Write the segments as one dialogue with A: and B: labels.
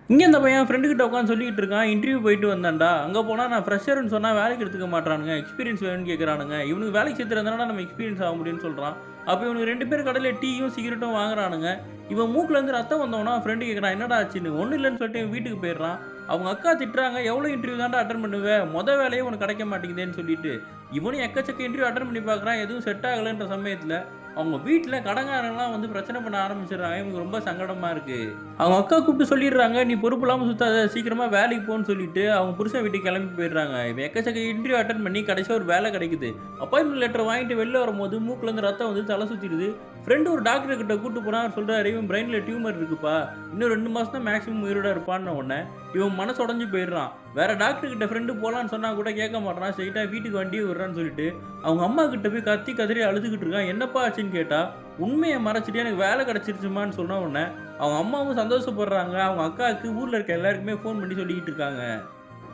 A: இங்கே இந்த பையன் ஃப்ரெண்டுக்கிட்ட உட்காந்து சொல்லிக்கிட்டு இருக்கான். இன்டர்வியூ போயிட்டு வந்தேன்டா. அங்கே போனால் நான் ஃப்ரெஷர்ன்னு சொன்னால் வேலைக்கு எடுத்துக்க மாட்றானுங்க. எக்ஸ்பீரியன்ஸ் வேணும்னு கேட்குறானுங்க. இவனுக்கு வேலைக்கு சேர்த்துறதுனால நம்ம எக்ஸ்பீரியன்ஸ் ஆக முடியும்னு சொல்கிறான். அப்போ இவனுக்கு 2 பேர் கடையில் டீயும் சிகரெட்டும் வாங்குறானுங்க. இவன் மூக்குலேருந்து ரத்தம் வந்தவனா ஃப்ரெண்டு கேட்குறான் என்னடா ஆச்சுன்னு. ஒன்றும் இல்லைன்னு சொல்லிட்டு இவன் வீட்டுக்கு போயிடுறான். அவங்க அக்கா திட்டுறாங்க எவ்வளோ இன்டர்வியூ தான்டா அட்டன் பண்ணுவேன், வேலையே உனக்கு கிடைக்க மாட்டேங்குதேன்னு சொல்லிட்டு இவனும் எக்கச்சக்க இன்டர்வியூ அட்டன் பண்ணி பார்க்குறான். எதுவும் செட் ஆகலைன்ற சமயத்தில் அவங்க வீட்டில் கடங்காரங்களாம் வந்து பிரச்சனை பண்ண ஆரம்பிச்சிடுறாங்க. இவனுக்கு ரொம்ப சங்கடமாக இருக்குது. அவங்க அக்கா கூப்பிட்டு சொல்லிடுறாங்க நீ பொறுப்பு இல்லாமல் சுத்தாத, சீக்கிரமாக வேலைக்கு போன்னு சொல்லிட்டு அவங்க புருஷன் வீட்டுக்கு கிளம்பி போயிடுறாங்க. இவன் எக்கச்சக்க இன்டர்வியூ அட்டன் பண்ணி கடைசியாக ஒரு வேலை கிடைக்குது. அப்பாயின்மெண்ட் லெட்டர் வாங்கிட்டு வெளில வரும்போது மூக்குலேருந்து ரத்தம் வந்து தலை சுற்றிடுது. ஃப்ரெண்டு ஒரு டாக்டர் கிட்ட கூட்டு போனா அவர் சொல்றாரு இவன் பிரெயினில் டியூமர் இருக்குப்பா, இன்னும் 2 மாதம் தான் மேக்ஸிமம் உயிரோட இருப்பான்னு உடனே இவன் மனசு உடஞ்சு போயிடுறான். வேற டாக்டர் கிட்ட ஃப்ரெண்டு போகலான்னு சொன்னா கூட கேட்க மாட்டான். ஸ்ட்ரைட்டாக வீட்டுக்கு வண்டியை விடுறான்னு சொல்லிட்டு அவங்க அம்மா கிட்ட போய் கத்தி கதறி அழுதுகிட்டு இருக்கான். என்னப்பா ஆச்சுன்னு கேட்டா உண்மையை மறைச்சிட்டு எனக்கு வேலை கிடைச்சிருச்சுமான்னு சொன்ன உடனே அவங்க அம்மாவும் சந்தோஷப்படுறாங்க. அவங்க அக்காவுக்கு ஊரில் இருக்க எல்லாருக்குமே ஃபோன் பண்ணி சொல்லிக்கிட்டு இருக்காங்க.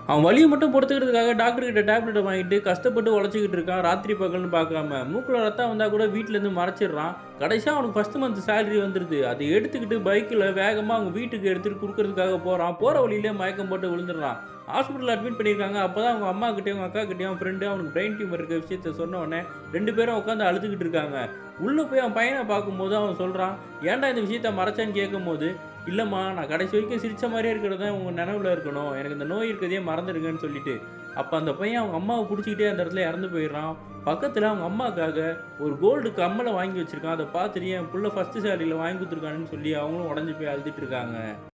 A: அவன் வலியை மட்டும் பொறுத்துக்கிறதுக்காக டாக்டர் கிட்ட டேப்லெட்டை வாங்கிட்டு கஷ்டப்பட்டு உழைச்சிக்கிட்டு இருக்கான். ராத்திரி பகல்னு பார்க்காம மூக்கில் ரத்தம் வந்தால் கூட வீட்டிலேருந்து மறைச்சிடுறான். கடைசியாக அவனுக்கு ஃபஸ்ட் மந்த் சேலரி வந்துடுது. அதை எடுத்துக்கிட்டு பைக்கில் வேகமாக அவங்க வீட்டுக்கு எடுத்துகிட்டு கொடுக்கறதுக்காக போகிறான். போகிற வழியிலே மயக்கம் போட்டு விழுந்துடுறான். ஹாஸ்பிட்டலில் அட்மிட் பண்ணியிருக்காங்க. அப்போ தான் அவங்க அம்மா கிட்டேயும் அவங்க அக்கா கிட்டேயும் ஃப்ரெண்டு அவனுக்கு பிரெயின் டியூமர் இருக்க விஷயத்த சொன்ன உடனே 2 பேரும் உட்காந்து அழுதுகிட்டு இருக்காங்க. உள்ளே போய் அவன் பையனை பார்க்கும்போது அவன் சொல்கிறான் ஏன்டா இந்த விஷயத்த மறைச்சான்னு கேட்கும்போது இல்லைம்மா நான் கடைசி வரைக்கும் சிரித்த மாதிரியே இருக்கிறது தான் உங்கள் நினைவில் இருக்கணும், எனக்கு இந்த நோய் இருக்கிறதே மறந்துடுங்கன்னு சொல்லிட்டு அப்போ அந்த பையன் அவங்க அம்மாவை பிடிச்சிக்கிட்டே அந்த இடத்துல இறந்து போயிடுறான். பக்கத்தில் அவங்க அம்மாவுக்காக ஒரு கோல்டு கம்மலை வாங்கி வச்சுருக்கான். அதை பார்த்துட்டு என் புள்ள ஃபஸ்ட்டு சேலரியில் வாங்கி கொடுத்துருக்கானுன்னு சொல்லி அவங்களும் உடஞ்சி போய் அழுதுட்டு இருக்காங்க.